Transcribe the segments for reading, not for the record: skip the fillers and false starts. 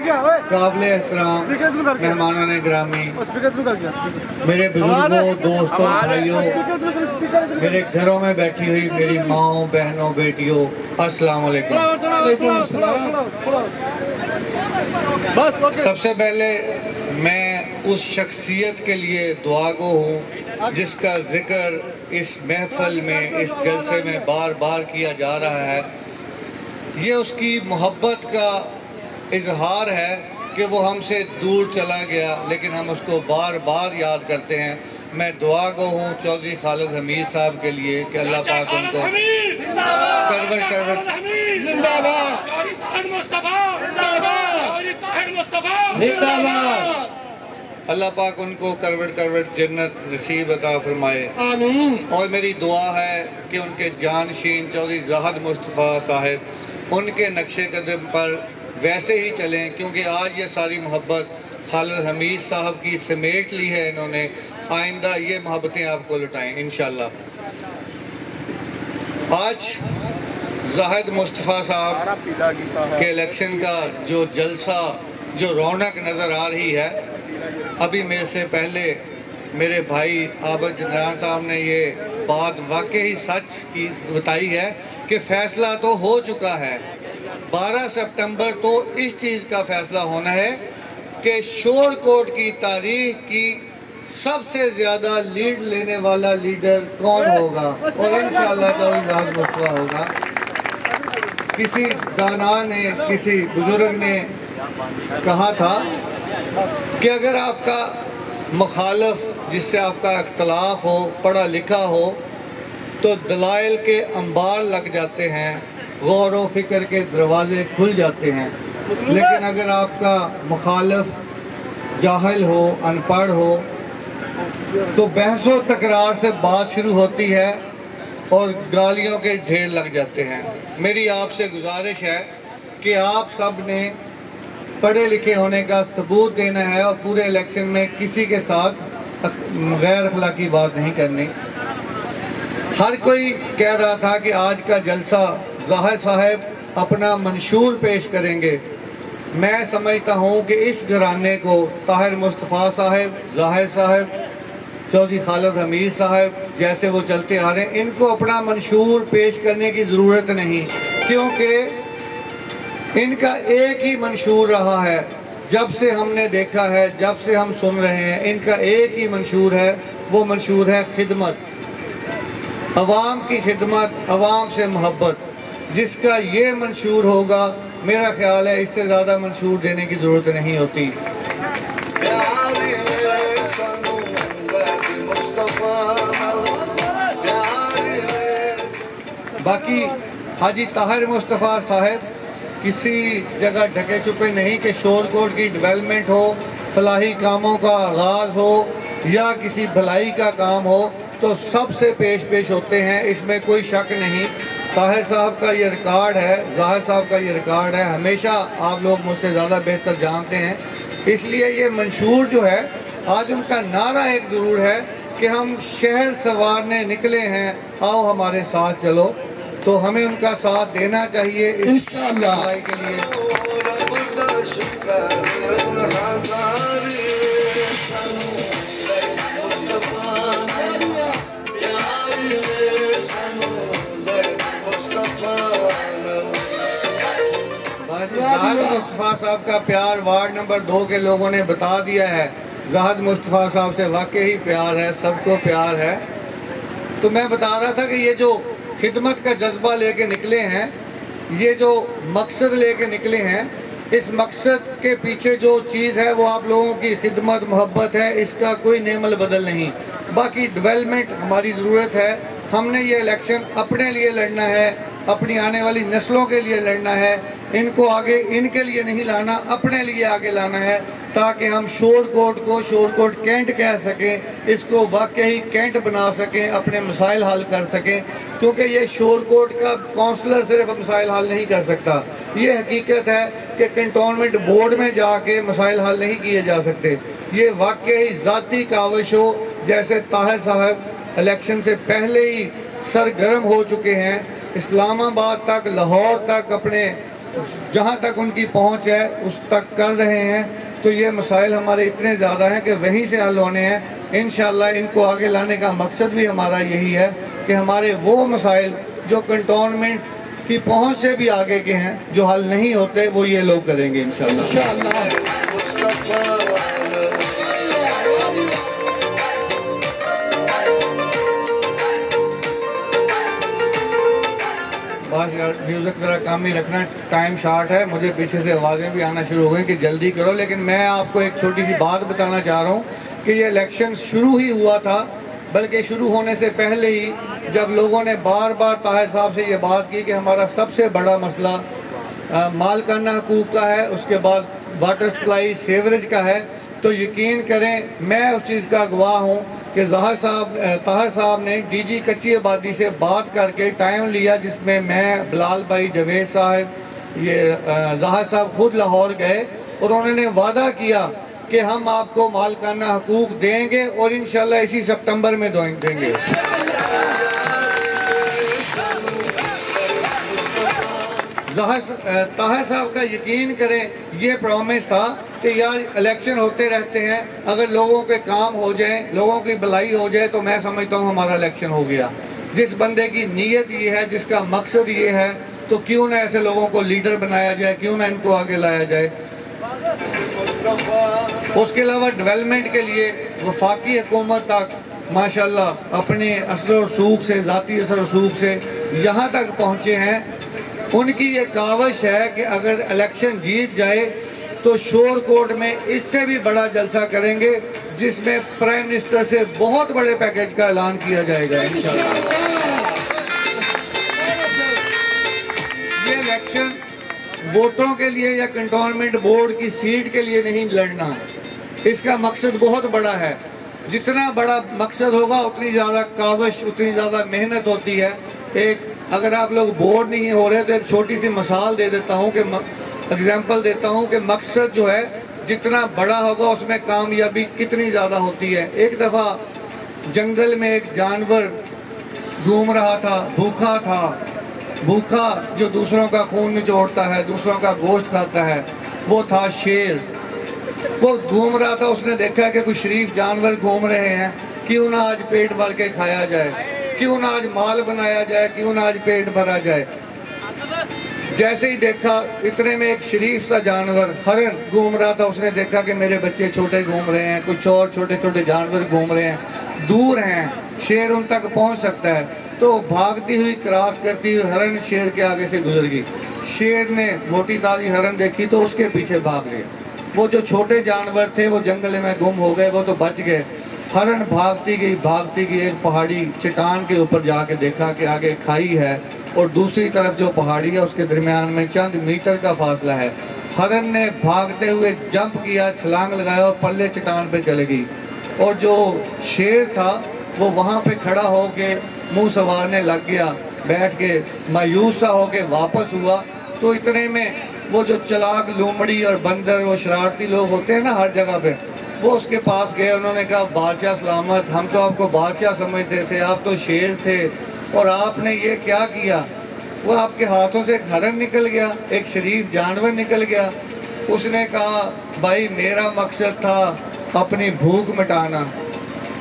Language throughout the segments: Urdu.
قابل احترام مہمانان گرامی، میرے بزرگوں، دوستوں، بھائیوں، میرے گھروں میں بیٹھی ہوئی میری ماں، بہنوں، بیٹیوں، السلام علیکم۔ سب سے پہلے میں اس شخصیت کے لیے دعا گو ہوں جس کا ذکر اس محفل میں، اس جلسے میں بار بار کیا جا رہا ہے۔ یہ اس کی محبت کا اظہار ہے کہ وہ ہم سے دور چلا گیا، لیکن ہم اس کو بار بار یاد کرتے ہیں۔ میں دعا گو ہوں چودھری خالد حمید صاحب کے لیے کہ اللہ پاک ان کو اللہ پاک ان کو کروٹ کروٹ جنت نصیب عطا فرمائے۔ اور میری دعا ہے کہ ان کے جانشین چودھری زاہد مصطفیٰ صاحب ان کے نقش قدم پر ویسے ہی چلیں، کیونکہ آج یہ ساری محبت خالد حمید صاحب کی سمیٹ لی ہے انہوں نے، آئندہ یہ محبتیں آپ کو لٹائیں انشاءاللہ۔ آج زاہد مصطفیٰ صاحب کے الیکشن کا جو جلسہ، جو رونق نظر آ رہی ہے، ابھی میرے سے پہلے میرے بھائی عابد جنران صاحب نے یہ بات واقعی سچ کی بتائی ہے کہ فیصلہ تو ہو چکا ہے۔ 12 سپٹمبر تو اس چیز کا فیصلہ ہونا ہے کہ شور کوٹ کی تاریخ کی سب سے زیادہ لیڈ لینے والا لیڈر کون ہوگا، اور انشاءاللہ چودھری زاہد مصطفیٰ ہوگا۔ کسی دانا نے، کسی بزرگ نے کہا تھا کہ اگر آپ کا مخالف جس سے آپ کا اختلاف ہو، پڑھا لکھا ہو، تو دلائل کے انبار لگ جاتے ہیں، غور و فکر کے دروازے کھل جاتے ہیں، لیکن اگر آپ کا مخالف جاہل ہو، ان پڑھ ہو، تو بحث و تکرار سے بات شروع ہوتی ہے اور گالیوں کے ڈھیر لگ جاتے ہیں۔ میری آپ سے گزارش ہے کہ آپ سب نے پڑھے لکھے ہونے کا ثبوت دینا ہے اور پورے الیکشن میں کسی کے ساتھ غیر اخلاقی بات نہیں کرنی۔ ہر کوئی کہہ رہا تھا کہ آج کا جلسہ زاہد صاحب اپنا منشور پیش کریں گے۔ میں سمجھتا ہوں کہ اس گھرانے کو طاہر مصطفیٰ صاحب، زاہد صاحب، چودھری خالد حمید صاحب جیسے وہ چلتے آ رہے ہیں، ان کو اپنا منشور پیش کرنے کی ضرورت نہیں، کیونکہ ان کا ایک ہی منشور رہا ہے۔ جب سے ہم نے دیکھا ہے، جب سے ہم سن رہے ہیں، ان کا ایک ہی منشور ہے، وہ منشور ہے خدمت، عوام کی خدمت، عوام سے محبت۔ جس کا یہ منشور ہوگا، میرا خیال ہے اس سے زیادہ منشور دینے کی ضرورت نہیں ہوتی۔ باقی حاجی طاہر مصطفیٰ صاحب کسی جگہ ڈھکے چھپے نہیں کہ شور کوٹ کی ڈیولپمنٹ ہو، فلاحی کاموں کا آغاز ہو یا کسی بھلائی کا کام ہو تو سب سے پیش ہوتے ہیں، اس میں کوئی شک نہیں۔ طاہر صاحب کا یہ ریکارڈ ہے، زاہد صاحب کا یہ ریکارڈ ہے، ہمیشہ آپ لوگ مجھ سے زیادہ بہتر جانتے ہیں۔ اس لیے یہ منشور جو ہے، آج ان کا نعرہ ایک ضرور ہے کہ ہم شہر سنوارنے نکلے ہیں، آؤ ہمارے ساتھ چلو، تو ہمیں ان کا ساتھ دینا چاہیے اس لڑائی کے لیے۔ زاہد مصطفیٰ صاحب کا پیار وارڈ نمبر 2 کے لوگوں نے بتا دیا ہے۔ زاہد مصطفیٰ صاحب سے واقعی پیار ہے، سب کو پیار ہے۔ تو میں بتا رہا تھا کہ یہ جو خدمت کا جذبہ لے کے نکلے ہیں، یہ جو مقصد لے کے نکلے ہیں، اس مقصد کے پیچھے جو چیز ہے وہ آپ لوگوں کی خدمت، محبت ہے، اس کا کوئی نعم البدل نہیں۔ باقی ڈیولپمنٹ ہماری ضرورت ہے۔ ہم نے یہ الیکشن اپنے لیے لڑنا ہے، اپنی آنے والی نسلوں کے لیے لڑنا ہے، ان کو آگے ان کے لیے نہیں لانا، اپنے لیے آگے لانا ہے، تاکہ ہم شور کوٹ کو شور کوٹ کینٹ کہہ سکیں، اس کو واقعی کینٹ بنا سکیں، اپنے مسائل حل کر سکیں، کیونکہ یہ شور کوٹ کا کونسلر صرف مسائل حل نہیں کر سکتا۔ یہ حقیقت ہے کہ کنٹونمنٹ بورڈ میں جا کے مسائل حل نہیں کیے جا سکتے۔ یہ واقعی ذاتی کاوش ہو، جیسے طاہر صاحب الیکشن سے پہلے ہی سرگرم ہو چکے ہیں، اسلام آباد تک، لاہور تک اپنے جہاں تک ان کی پہنچ ہے اس تک کر رہے ہیں. تو یہ مسائل ہمارے اتنے زیادہ ہیں کہ وہیں سے حل ہونے ہیں. انشاءاللہ ان کو آگے لانے کا مقصد بھی ہمارا یہی ہے کہ ہمارے وہ مسائل جو کنٹونمنٹ کی پہنچ سے بھی آگے کے ہیں، جو حل نہیں ہوتے، وہ یہ لوگ کریں گے انشاءاللہ. بس یار میوزک ذرا کام ہی رکھنا، ٹائم شارٹ ہے. مجھے پیچھے سے آوازیں بھی آنا شروع ہو گئی کہ جلدی کرو. لیکن میں آپ کو ایک چھوٹی سی بات بتانا چاہ رہا ہوں کہ یہ الیکشن شروع ہی ہوا تھا، بلکہ شروع ہونے سے پہلے ہی جب لوگوں نے بار بار طاہر صاحب سے یہ بات کی کہ ہمارا سب سے بڑا مسئلہ مالکانہ حقوق کا ہے، اس کے بعد واٹر سپلائی سیوریج کا ہے، تو یقین کریں میں اس چیز کا گواہ ہوں کہ طاہر صاحب نے ڈی جی کچی آبادی سے بات کر کے ٹائم لیا، جس میں میں، بلال بھائی، جاوید صاحب، یہ ظاہر صاحب خود لاہور گئے اور انہوں نے وعدہ کیا کہ ہم آپ کو مالکانہ حقوق دیں گے اور انشاءاللہ اسی سپتمبر میں دیں گے. طاہر صاحب کا یقین کریں یہ پرومس تھا کہ یار الیکشن ہوتے رہتے ہیں، اگر لوگوں کے کام ہو جائیں، لوگوں کی بھلائی ہو جائے تو میں سمجھتا ہوں ہمارا الیکشن ہو گیا. جس بندے کی نیت یہ ہے، جس کا مقصد یہ ہے، تو کیوں نہ ایسے لوگوں کو لیڈر بنایا جائے، کیوں نہ ان کو آگے لایا جائے. اس کے علاوہ ڈیولپمنٹ کے لیے وفاقی حکومت تک ماشاءاللہ اپنے اثر و رسوخ سے، ذاتی اثر و رسوخ سے یہاں تک پہنچے ہیں. ان کی یہ کاوش ہے کہ اگر الیکشن جیت جائے تو شور کوٹ میں اس سے بھی بڑا جلسہ کریں گے، جس میں پرائم منسٹر سے بہت بڑے پیکیج کا اعلان کیا جائے گا انشاءاللہ. یہ الیکشن ووٹوں کے لیے یا کنٹونمنٹ بورڈ کی سیٹ کے لیے نہیں لڑنا، اس کا مقصد بہت بڑا ہے. جتنا بڑا مقصد ہوگا اتنی زیادہ کاوش، اتنی زیادہ محنت ہوتی ہے. اگر آپ لوگ بورڈ نہیں ہو رہے تو ایک چھوٹی سی مثال دے دیتا ہوں، کہ اگزامپل دیتا ہوں کہ مقصد جو ہے جتنا بڑا ہوگا اس میں کامیابی کتنی زیادہ ہوتی ہے. ایک دفعہ جنگل میں ایک جانور گھوم رہا تھا، بھوکا تھا، بھوکا جو دوسروں کا خون نچوڑتا ہے، دوسروں کا گوشت کھاتا ہے، وہ تھا شیر. وہ گھوم رہا تھا، اس نے دیکھا کہ کوئی شریف جانور گھوم رہے ہیں، کیوں نہ آج پیٹ بھر کے کھایا جائے، کیوں نہ آج مال بنایا جائے، کیوں نہ آج پیٹ بھرا جائے. جیسے ہی دیکھا اتنے میں ایک شریف سا جانور ہرن گھوم رہا تھا. اس نے دیکھا کہ میرے بچے چھوٹے گھوم رہے ہیں، کچھ اور چھوٹے چھوٹے جانور گھوم رہے ہیں، دور ہیں، شیر ان تک پہنچ سکتا ہے. تو بھاگتی ہوئی کراس کرتی ہوئی ہرن شیر کے آگے سے گزر گئی. شیر نے موٹی تازی ہرن دیکھی تو اس کے پیچھے بھاگ گئے. وہ جو چھوٹے جانور تھے وہ جنگل میں گم ہو گئے، وہ تو بچ گئے. ہرن بھاگتی گئی ایک پہاڑی چٹان کے اوپر جا کے دیکھا کہ آگے کھائی ہے اور دوسری طرف جو پہاڑی ہے اس کے درمیان میں چند میٹر کا فاصلہ ہے. ہرن نے بھاگتے ہوئے جمپ کیا، چھلانگ لگایا اور پلے چٹان پہ چلے گئی. اور جو شیر تھا وہ وہاں پہ کھڑا ہو کے منہ سنوارنے لگ گیا، بیٹھ کے مایوس سا ہو کے واپس ہوا. تو اتنے میں وہ جو چلاک لومڑی اور بندر، وہ شرارتی لوگ ہوتے ہیں نا ہر جگہ پہ، وہ اس کے پاس گئے. انہوں نے کہا بادشاہ سلامت، ہم تو آپ کو بادشاہ سمجھتے تھے، آپ تو شیر تھے اور آپ نے یہ کیا کیا. وہ آپ کے ہاتھوں سے ایک ہرن نکل گیا، ایک شریف جانور نکل گیا. اس نے کہا بھائی میرا مقصد تھا اپنی بھوک مٹانا،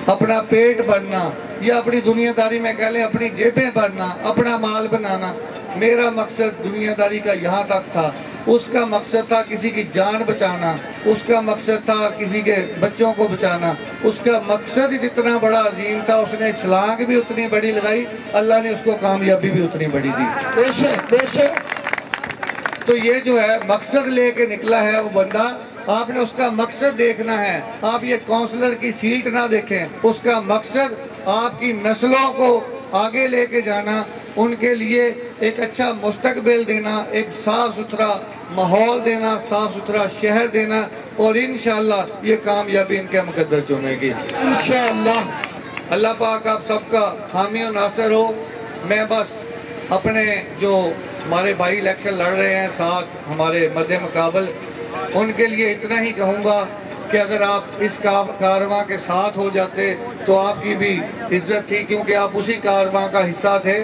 اپنا پیٹ بھرنا، یا اپنی دنیا داری میں کہہ لیں اپنی جیبیں بھرنا، اپنا مال بنانا. میرا مقصد دنیا داری کا یہاں تک تھا. اس کا مقصد تھا کسی کی جان بچانا، اس کا مقصد تھا کسی کے بچوں کو بچانا. اس کا مقصد جتنا بڑا عظیم تھا، اس نے چھلانگ بھی اتنی بڑی لگائی، اللہ نے اس کو کامیابی بھی اتنی بڑی دی. بے شک. تو یہ جو ہے مقصد لے کے نکلا ہے وہ بندہ، آپ نے اس کا مقصد دیکھنا ہے. آپ یہ کونسلر کی سیٹ نہ دیکھیں، اس کا مقصد آپ کی نسلوں کو آگے لے کے جانا، ان کے لیے ایک اچھا مستقبل دینا، ایک صاف ستھرا ماحول دینا، صاف ستھرا شہر دینا، اور انشاءاللہ یہ کامیابی ان کے مقدر چنے گی انشاءاللہ. اللہ پاک آپ سب کا حامی و ناصر ہو. میں بس اپنے جو ہمارے بھائی الیکشن لڑ رہے ہیں ساتھ ہمارے مد مقابل، ان کے لیے اتنا ہی کہوں گا کہ اگر آپ اس کارواں کے ساتھ ہو جاتے تو آپ کی بھی عزت تھی، کیونکہ آپ اسی کارواں کا حصہ تھے.